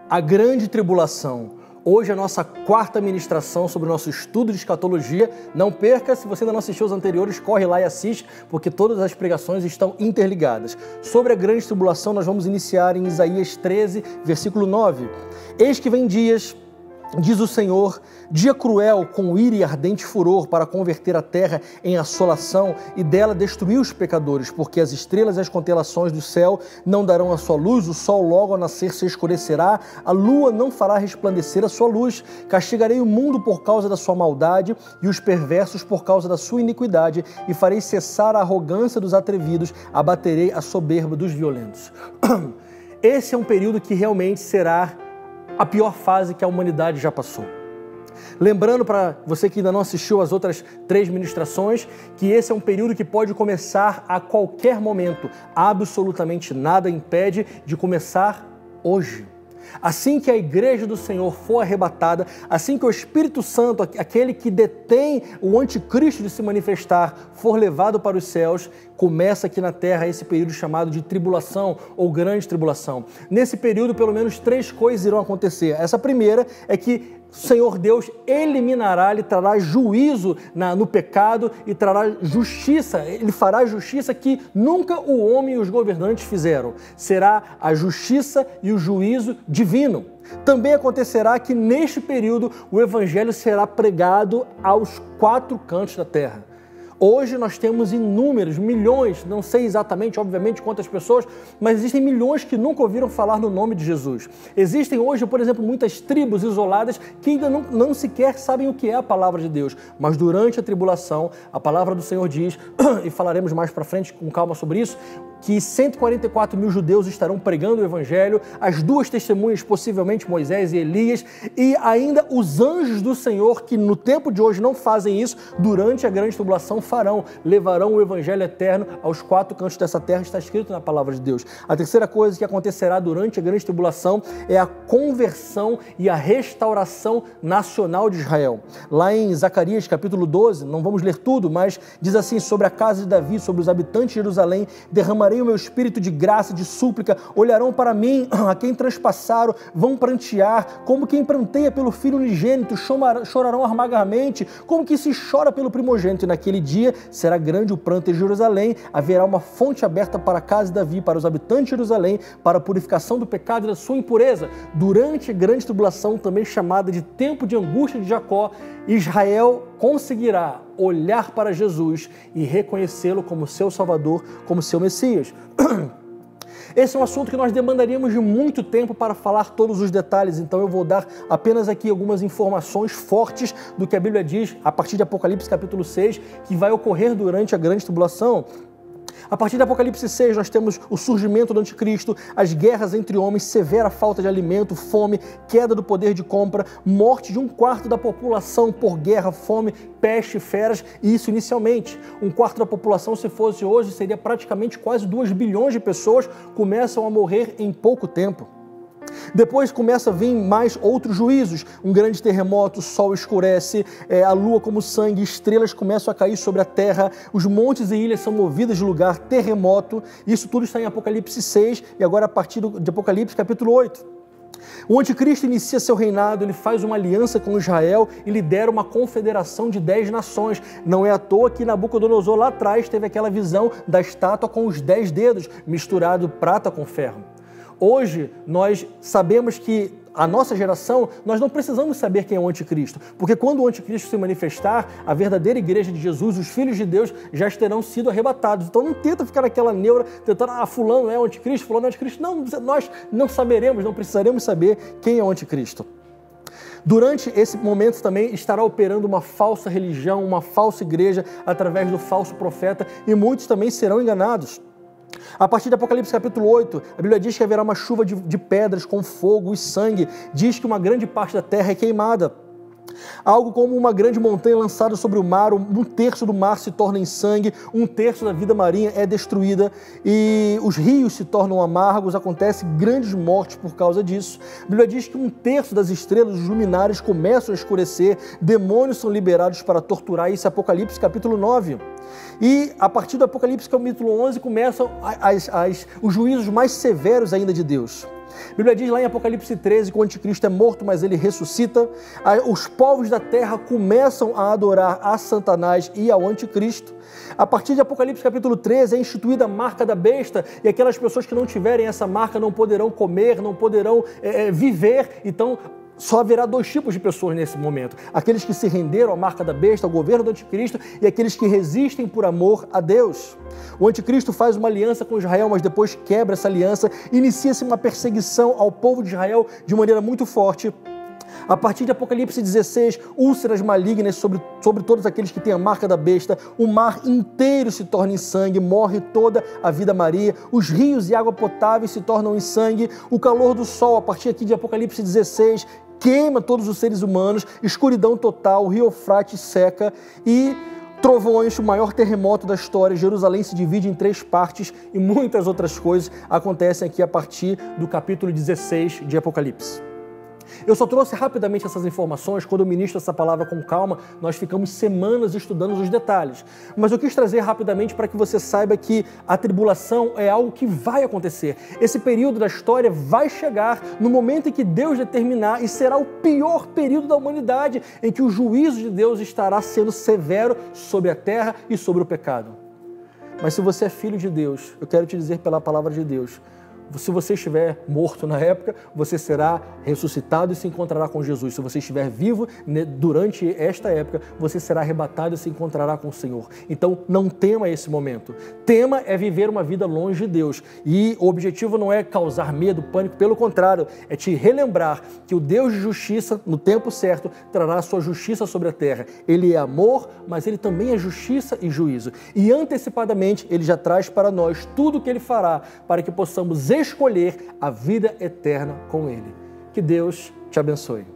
A grande tribulação. Hoje é a nossa quarta ministração sobre o nosso estudo de escatologia. Não perca, se você ainda não assistiu os anteriores, corre lá e assiste, porque todas as pregações estão interligadas. Sobre a grande tribulação, nós vamos iniciar em Isaías 13, versículo 9. Eis que vem dias, diz o Senhor, dia cruel, com ira e ardente furor, para converter a terra em assolação e dela destruir os pecadores, porque as estrelas e as constelações do céu não darão a sua luz, o sol logo ao nascer se escurecerá, a lua não fará resplandecer a sua luz. Castigarei o mundo por causa da sua maldade e os perversos por causa da sua iniquidade, e farei cessar a arrogância dos atrevidos, abaterei a soberba dos violentos. Esse é um período que realmente será a pior fase que a humanidade já passou. Lembrando para você que ainda não assistiu às outras 3 ministrações, que esse é um período que pode começar a qualquer momento. Absolutamente nada impede de começar hoje. Assim que a igreja do Senhor for arrebatada, assim que o Espírito Santo, aquele que detém o anticristo de se manifestar, for levado para os céus, começa aqui na terra esse período chamado de tribulação ou grande tribulação. Nesse período, pelo menos 3 coisas irão acontecer. Essa primeira é que o Senhor Deus eliminará, Ele trará juízo no pecado e trará justiça. Ele fará justiça que nunca o homem e os governantes fizeram. Será a justiça e o juízo divino. Também acontecerá que neste período o Evangelho será pregado aos 4 cantos da terra. Hoje nós temos inúmeros, milhões, não sei exatamente, obviamente, quantas pessoas, mas existem milhões que nunca ouviram falar no nome de Jesus. Existem hoje, por exemplo, muitas tribos isoladas que ainda não sequer sabem o que é a palavra de Deus. Mas durante a tribulação, a palavra do Senhor diz, e falaremos mais para frente com calma sobre isso, que 144 mil judeus estarão pregando o Evangelho, as 2 testemunhas, possivelmente Moisés e Elias, e ainda os anjos do Senhor, que no tempo de hoje não fazem isso, durante a grande tribulação levarão o Evangelho eterno aos 4 cantos dessa terra, está escrito na palavra de Deus. A terceira coisa que acontecerá durante a grande tribulação é a conversão e a restauração nacional de Israel. Lá em Zacarias capítulo 12, não vamos ler tudo, mas diz assim, sobre a casa de Davi, sobre os habitantes de Jerusalém, derramarei o meu espírito de graça, de súplica, olharão para mim, a quem transpassaram, vão prantear, como quem pranteia pelo filho unigênito, chorarão amargamente, como que se chora pelo primogênito, e naquele dia será grande o pranto em Jerusalém, haverá uma fonte aberta para a casa de Davi, para os habitantes de Jerusalém, para a purificação do pecado e da sua impureza. Durante a grande tribulação, também chamada de tempo de angústia de Jacó, Israel conseguirá olhar para Jesus e reconhecê-lo como seu Salvador, como seu Messias. Esse é um assunto que nós demandaríamos de muito tempo para falar todos os detalhes, então eu vou dar apenas aqui algumas informações fortes do que a Bíblia diz, a partir de Apocalipse capítulo 6, que vai ocorrer durante a grande tribulação. A partir de Apocalipse 6, nós temos o surgimento do anticristo, as guerras entre homens, severa falta de alimento, fome, queda do poder de compra, morte de 1/4 da população por guerra, fome, peste, feras, e isso inicialmente. 1/4 da população, se fosse hoje, seria praticamente quase 2 bilhões de pessoas, começam a morrer em pouco tempo. Depois começa a vir mais outros juízos, um grande terremoto, o sol escurece, a lua como sangue, estrelas começam a cair sobre a terra, os montes e ilhas são movidas de lugar, terremoto, isso tudo está em Apocalipse 6 e agora a partir de Apocalipse capítulo 8. O anticristo inicia seu reinado, ele faz uma aliança com Israel e lidera uma confederação de 10 nações. Não é à toa que Nabucodonosor lá atrás teve aquela visão da estátua com os 10 dedos, misturado prata com ferro. Hoje, nós sabemos que a nossa geração, nós não precisamos saber quem é o anticristo, porque quando o anticristo se manifestar, a verdadeira igreja de Jesus, os filhos de Deus, já terão sido arrebatados. Então não tenta ficar naquela neura, tentando, fulano é o anticristo, fulano é o anticristo. Não, nós não saberemos, não precisaremos saber quem é o anticristo. Durante esse momento também estará operando uma falsa religião, uma falsa igreja, através do falso profeta, e muitos também serão enganados. A partir do Apocalipse capítulo 8, a Bíblia diz que haverá uma chuva de pedras com fogo e sangue. Diz que uma grande parte da terra é queimada. Algo como uma grande montanha lançada sobre o mar, 1/3 do mar se torna em sangue, 1/3 da vida marinha é destruída e os rios se tornam amargos, acontecem grandes mortes por causa disso. A Bíblia diz que 1/3 das estrelas, os luminares começam a escurecer, demônios são liberados para torturar, isso é Apocalipse capítulo 9. E a partir do Apocalipse capítulo 11 começam os juízos mais severos ainda de Deus. A Bíblia diz lá em Apocalipse 13 que o anticristo é morto, mas ele ressuscita. Os povos da terra começam a adorar a Satanás e ao anticristo. A partir de Apocalipse capítulo 13 é instituída a marca da besta, e aquelas pessoas que não tiverem essa marca não poderão comer, não poderão viver. Então só haverá dois tipos de pessoas nesse momento: aqueles que se renderam à marca da besta, ao governo do anticristo, e aqueles que resistem por amor a Deus. O anticristo faz uma aliança com Israel, mas depois quebra essa aliança, inicia-se uma perseguição ao povo de Israel de maneira muito forte. A partir de Apocalipse 16, úlceras malignas sobre todos aqueles que têm a marca da besta, o mar inteiro se torna em sangue, morre toda a vida marinha, os rios e água potável se tornam em sangue, o calor do sol, a partir aqui de Apocalipse 16, queima todos os seres humanos, escuridão total, o rio Eufrates seca e trovões, o maior terremoto da história, Jerusalém se divide em 3 partes e muitas outras coisas acontecem aqui a partir do capítulo 16 de Apocalipse. Eu só trouxe rapidamente essas informações. Quando eu ministro essa palavra com calma, nós ficamos semanas estudando os detalhes. Mas eu quis trazer rapidamente para que você saiba que a tribulação é algo que vai acontecer. Esse período da história vai chegar no momento em que Deus determinar, e será o pior período da humanidade, em que o juízo de Deus estará sendo severo sobre a terra e sobre o pecado. Mas se você é filho de Deus, eu quero te dizer pela palavra de Deus, se você estiver morto na época, você será ressuscitado e se encontrará com Jesus. Se você estiver vivo durante esta época, você será arrebatado e se encontrará com o Senhor. Então, não tema esse momento. Tema é viver uma vida longe de Deus. E o objetivo não é causar medo, pânico, pelo contrário, é te relembrar que o Deus de justiça, no tempo certo, trará a sua justiça sobre a terra. Ele é amor, mas ele também é justiça e juízo. E antecipadamente, ele já traz para nós tudo o que ele fará para que possamos escolher a vida eterna com Ele. Que Deus te abençoe.